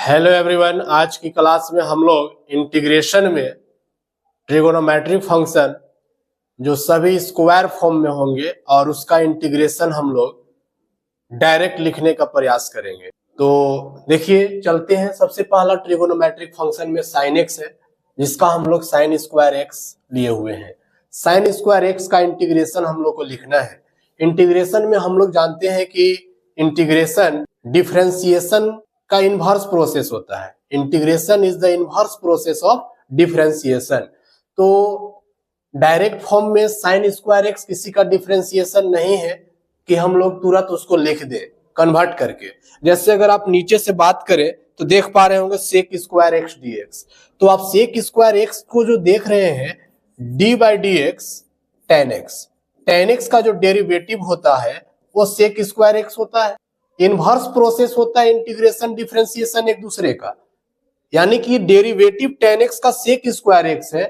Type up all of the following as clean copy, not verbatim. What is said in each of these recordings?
Hello everyone, आज की class में हम लोग इंटीग्रेशन में ट्रिगोनोमेट्रिक फंक्शन जो सभी स्क्वायर फॉर्म में होंगे और उसका इंटीग्रेशन हम लोग डायरेक्ट लिखने का प्रयास करेंगे। तो देखिए चलते हैं। सबसे पहला ट्रिगोनोमेट्रिक फंक्शन में साइन एक्स है, जिसका हम लोग साइन स्क्वायर एक्स लिए हुए हैं। साइन स्क्वायर एक्स का इंटीग्रेशन हम लोग को लिखना है। इंटीग्रेशन में हम लोग जानते हैं कि इंटीग्रेशन डिफरेंशिएशन का इनवर्स प्रोसेस होता है। Integration is the inverse process of differentiation. तो डायरेक्ट फॉर्म में साइन स्क्वायर एक्स किसी का डिफरेंशिएशन नहीं है कि हम लोग तुरंत उसको लिख दें कन्वर्ट करके। जैसे अगर आप नीचे से बात करें तो देख पा रहे होंगे sec square x d x. तो आप सेक स्क्वायर एक्स को जो देख रहे हैं D by d x ten x, ten x का जो डेरिवेटिव होता है वो सेक स्क्वायर एक्स होता है। इनवर्स प्रोसेस होता है इंटीग्रेशन डिफरेंशिएशन एक दूसरे का, यानी कि डेरिवेटिव टेन एक्स का सेक स्क्वायर एक्स है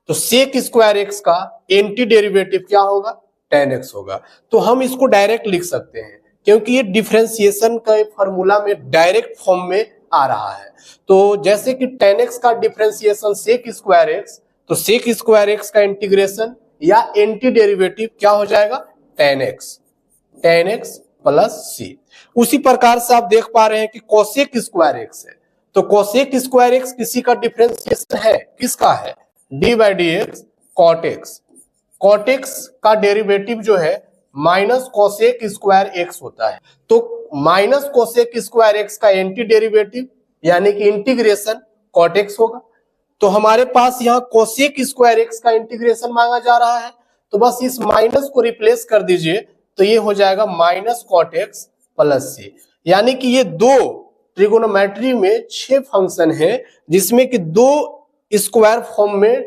तो सेक स्क्वायर एक्स का एंटी डेरिवेटिव क्या होगा, टेन एक्स होगा। तो हम इसको डायरेक्ट लिख सकते हैं क्योंकि ये डिफरेंशिएशन का फॉर्मूला में डायरेक्ट फॉर्म में आ रहा है। तो जैसे कि टेन एक्स का डिफरेंशिएशन सेक स्क्वायर एक्स, तो सेक स्क्वायर एक्स का इंटीग्रेशन या एंटी डेरिवेटिव क्या हो जाएगा, टेन एक्स प्लस सी। उसी प्रकार से आप देख पा रहे हैं कि कोसेक स्क्वायर एक्स है, तो कोसेक स्क्वायर एक्स किसी का डिफरेंशिएशन है, किसका है, d by d x cot x. Cot x का डेरिवेटिव जो है माइनस कोसेक स्क्वायर एक्स होता है। तो माइनस कोसेक स्क्वायर एक्स का एंटी डेरिवेटिव यानी कि इंटीग्रेशन कॉट एक्स होगा। तो हमारे पास यहाँ कोसेक स्क्वायर एक्स का इंटीग्रेशन मांगा जा रहा है, तो बस इस माइनस को रिप्लेस कर दीजिए तो ये हो जाएगा माइनस कॉट एक्स प्लस सी। यानी कि ये दो ट्रिगोनोमेट्री में 6 फंक्शन है जिसमें कि दो स्क्वायर फॉर्म में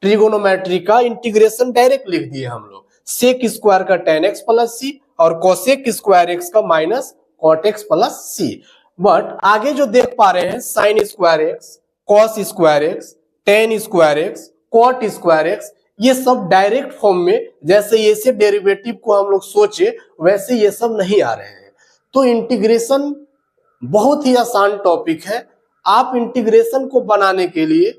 ट्रिगोनोमेट्री का इंटीग्रेशन डायरेक्ट लिख दिए हम लोग। सेक स्क्वायर का टेन एक्स प्लस सी और कोसेक स्क्वायर एक्स का minus cot x plus c. But आगे जो देख पा रहे हैं sine square x, cos square x, tan square x, cot square x, ये सब डायरेक्ट फॉर्म में जैसे ये से डेरिवेटिव को हम लोग सोचे वैसे ये सब नहीं आ रहे हैं। तो इंटीग्रेशन बहुत ही आसान टॉपिक है। आप इंटीग्रेशन को बनाने के लिए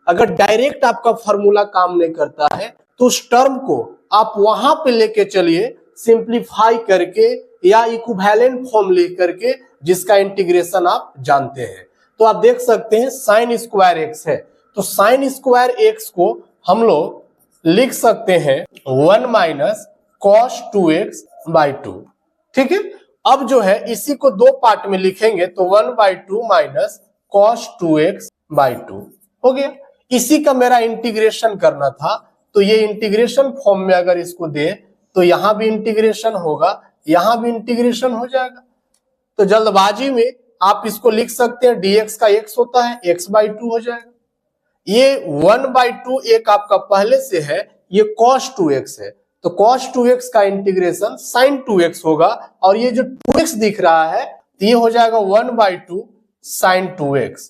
अगर डायरेक्ट आपका फॉर्मूला काम नहीं करता है तो उस टर्म को आप वहां पे लेके चलिए सिंप्लीफाई करके या इक्विवेलेंट फॉर्म लेकर के, जिसका इंटीग्रेशन आप जानते हैं। तो आप देख सकते हैं साइन स्क्वायर एक्स है, तो साइन स्क्वायर एक्स को हम लोग लिख सकते हैं 1 माइनस कॉस 2x बाई 2। ठीक है, अब जो है इसी को दो पार्ट में लिखेंगे तो 1/2 माइनस कॉस 2x बाई 2 हो गया। इसी का मेरा इंटीग्रेशन करना था, तो ये इंटीग्रेशन फॉर्म में अगर इसको दे तो यहां भी इंटीग्रेशन होगा, यहां भी इंटीग्रेशन हो जाएगा। तो जल्दबाजी में आप इसको लिख सकते हैं dx का x होता है x बाई 2 हो जाएगा। ये 1/2 एक आपका पहले से है, ये cos 2x है, तो cos 2x का इंटीग्रेशन sin 2x होगा और ये जो 2x दिख रहा है तो ये हो जाएगा 1/2 sin 2x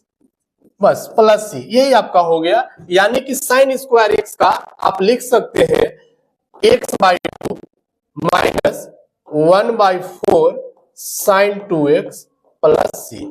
बस प्लस सी, यही आपका हो गया। यानी कि sin स्क्वायर एक्स का आप लिख सकते हैं x/2 minus 1/4 sin 2x plus सी।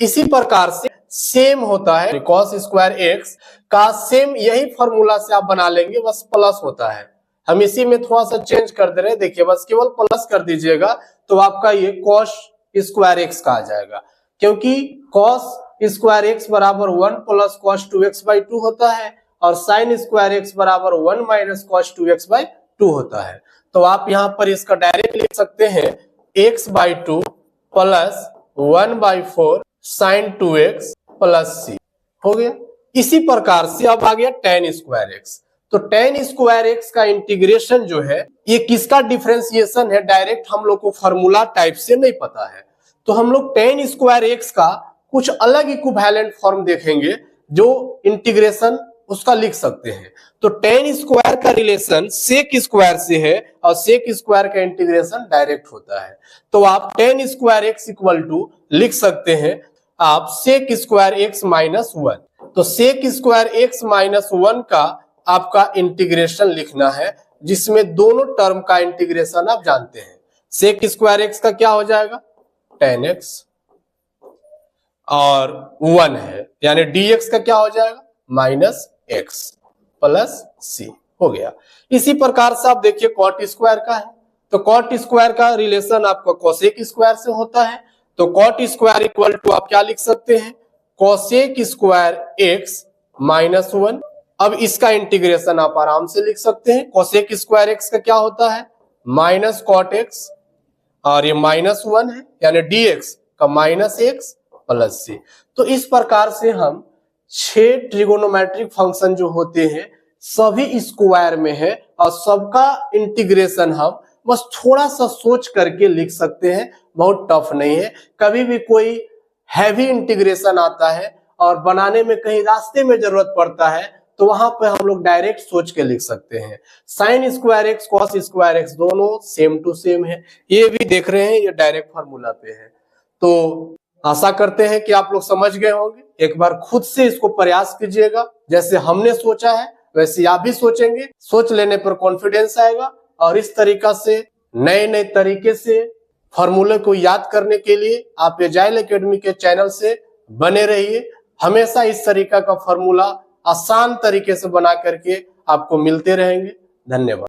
इसी प्रकार से सेम होता है cos स्क्वायर एक्स का, सेम यही फॉर्मूला से आप बना लेंगे, बस प्लस होता है। हम इसी में थोड़ा सा चेंज कर दे रहे हैं, देखिए बस केवल प्लस कर दीजिएगा तो आपका ये cos स्क्वायर एक्स का आ जाएगा, क्योंकि cos स्क्वायर एक्स बराबर 1 प्लस cos 2x बाई 2 होता है और sin स्क्वायर एक्स बराबर 1 माइनस cos 2x बाई 2 होता है। तो आप यहाँ पर इसका डायरेक्ट लिख सकते हैं x by 2 plus 1/4 sin 2x plus C हो गया। इसी प्रकार से अब आ गया tan स्क्वायर एक्स, तो tan स्क्वायर एक्स का इंटीग्रेशन जो है ये किसका डिफरेंशिएशन है, डायरेक्ट हम लोग को फॉर्मूला टाइप से नहीं पता है, तो हम लोग tan स्क्वायर एक्स का कुछ अलग इक्विवेलेंट फॉर्म देखेंगे जो इंटीग्रेशन उसका लिख सकते हैं। तो tan स्क्वायर का रिलेशन सेक स्क्वायर से है और सेक स्क्वायर का इंटीग्रेशन डायरेक्ट होता है। तो आप tan square x equal to लिख सकते हैं आप सेक स्क्वायर एक्स माइनस 1। तो सेक स्क्वायर एक्स माइनस 1 का आपका इंटीग्रेशन लिखना है, जिसमें दोनों टर्म का इंटीग्रेशन आप जानते हैं। सेक स्क्वायर एक्स का क्या हो जाएगा, tan x और 1 है, यानी dx का क्या हो जाएगा माइनस x प्लस c हो गया। इसी प्रकार से आप देखिए कॉट स्क्वायर का है, तो कॉट स्क्वायर का रिलेशन आपका कोसेक स्क्वायर से होता है, तो कॉट स्क्वायर इक्वल टू आप क्या लिख सकते हैं कोसेक स्क्वायर x माइनस 1। अब इसका इंटीग्रेशन आप आराम से लिख सकते हैं, कोसेक स्क्वायर x का क्या होता है माइनस कॉट x और ये माइनस 1 है, यानी dx का माइनस x प्लस c। तो इस प्रकार से हम 6 ट्रिगोनोमेट्रिक फंक्शन जो होते हैं सभी स्क्वायर में है और सबका इंटीग्रेशन हम बस थोड़ा सा सोच करके लिख सकते हैं, बहुत टफ नहीं है। कभी भी कोई हैवी इंटीग्रेशन आता है और बनाने में कहीं रास्ते में जरूरत पड़ता है तो वहां पे हम लोग डायरेक्ट सोच के लिख सकते हैं। Sine square x cos square x दोनों सेम टू सेम है, ये भी देख रहे हैं ये डायरेक्ट फार्मूला पे है। तो आशा करते हैं कि आप लोग समझ गए होंगे। एक बार खुद से इसको प्रयास कीजिएगा, जैसे हमने सोचा है वैसे आप भी सोचेंगे, सोच लेने पर कॉन्फिडेंस आएगा और इस तरीका से नए नए तरीके से फॉर्मूले को याद करने के लिए आप एजाइल एकेडमी के चैनल से बने रहिए। हमेशा इस तरीका का फॉर्मूला आसान तरीके से बना करके आपको मिलते रहेंगे। धन्यवाद।